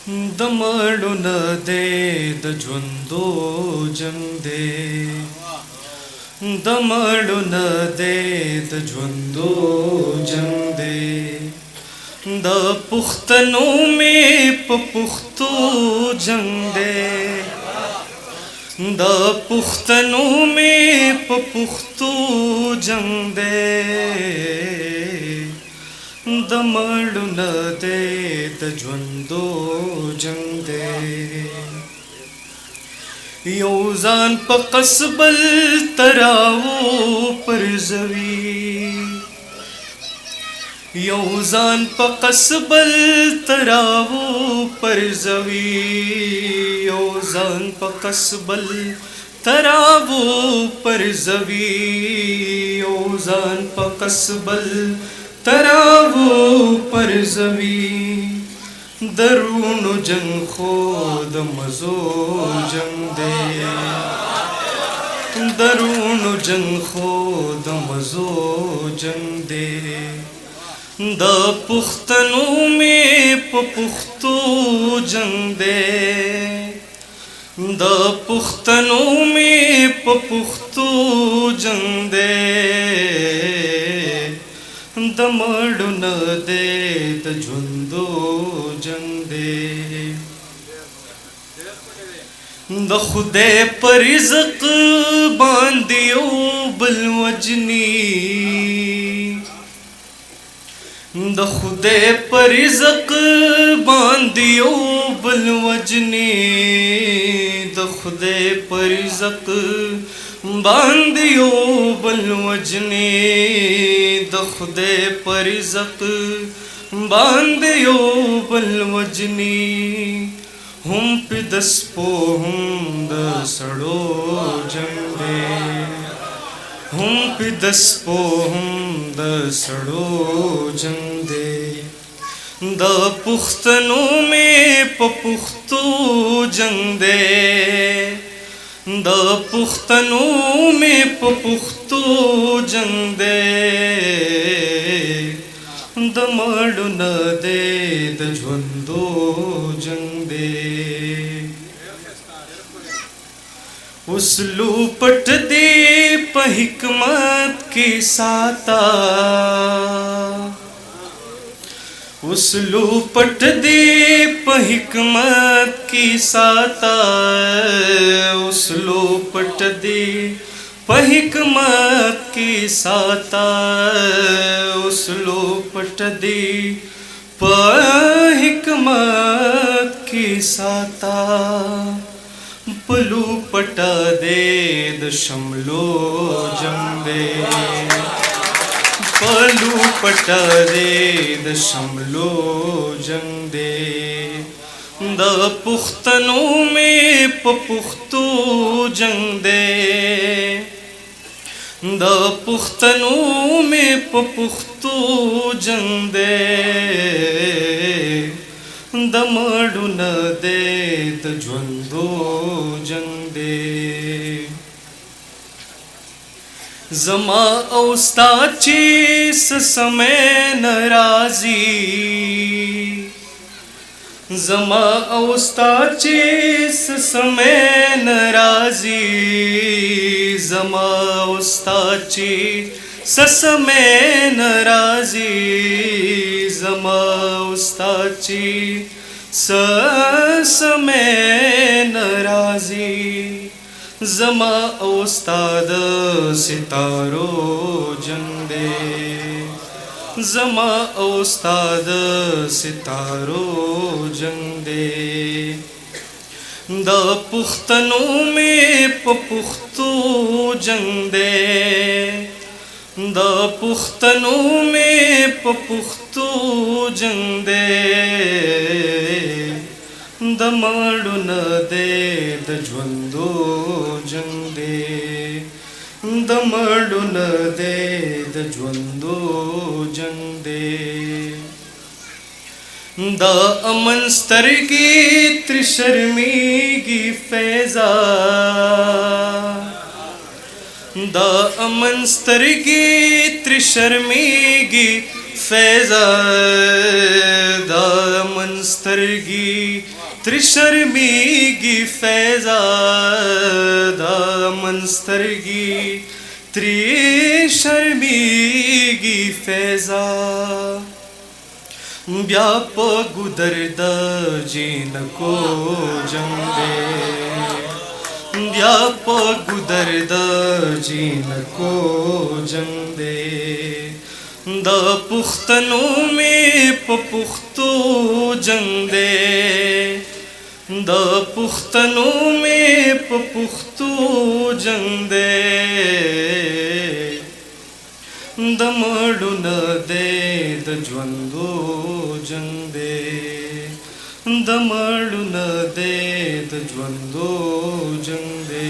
दमड़ु न दे द ژوندو جنگ دے दमड़ु न दे द ژوندو جنگ دے د پښتنو می په پښتو جنگ دے د پښتنو می په پښتو جنگ دے दमड़ु न दे द ژوندو جنگ دے یو ځان په قصبل تراو پرزوي یو ځان په قصبل تراو پرزوي یو ځان په قصبل تراو پرزوي یو ځان په قصبل تراو پرزوي درونو جنگ خود مزو جنگ دے درونو جنگ خود مزو جنگ دے د پښتنو می په پښتو جنگ دے د پښتنو می په پښتو جنگ دے दमड़ु न दे द ژوندو جنگ دے د خدای پر رزق باندې یو بل وجني د خدای پر رزق باندې یو بل وجني د خدای پر رزق باندې یو بل وجني د خدای پر رزق باندې یو بل وجني هم په د سپو هم د سړو جنگ دے هم په د سپو هم د سړو جنگ دے د پښتنو می په پښتو جنگ دے د پښتنو می په پښتو جنگ دے दमड़ु न दे द ژوندو جنگ دے उसलू पट दे په حکمت کې ساتا उसलू पट दे په حکمت کې ساتا उसलू पट दे په حکمت کې ساتا उसलू पट दे په حکمت کې ساتا پلو پټا دے د شملو جنگ دے پلو پټا دے د شملو جنگ دے د پښتنو می په پښتو جنگ دے د پښتنو می په پښتو جنگ دے दमड़ु न दे द ژوندو جنگ دے زما او ستا چې سمې ناراضي زما او ستا چې سمې ناراضي زما او ستا چې سسمې ناراضي زما استاد چې سسمې ناراضي زما استاد ستارو جنگ دے زما استاد ستارو جنگ دے د پښتنو می په پښتو جنگ دے د پښتنو می په پښتو جنگ دے दमड़ु न दे द ژوندو جنگ دے दमड़ु न दे द ژوندو جنگ دے د امن سترګې تر شرمېږي فیضا د امن سترګې تر شرمېږي फैज़ा दा मनस्तरगी त्रिशर्मीगी फैज़ा दा मनस्तरगी त्रिशर्मीगी फैज़ा ब्याप गुदरद जीन को जंबे ब्याप गुदरद जीन को जंबे द पुख्तनों में पुख्तो जंदे द पुख्तनों में पुख्तो जंदे दमड़ुन दे द ज्वंदो जंदे दमड़ुन दे द ज्वंदो जंदे।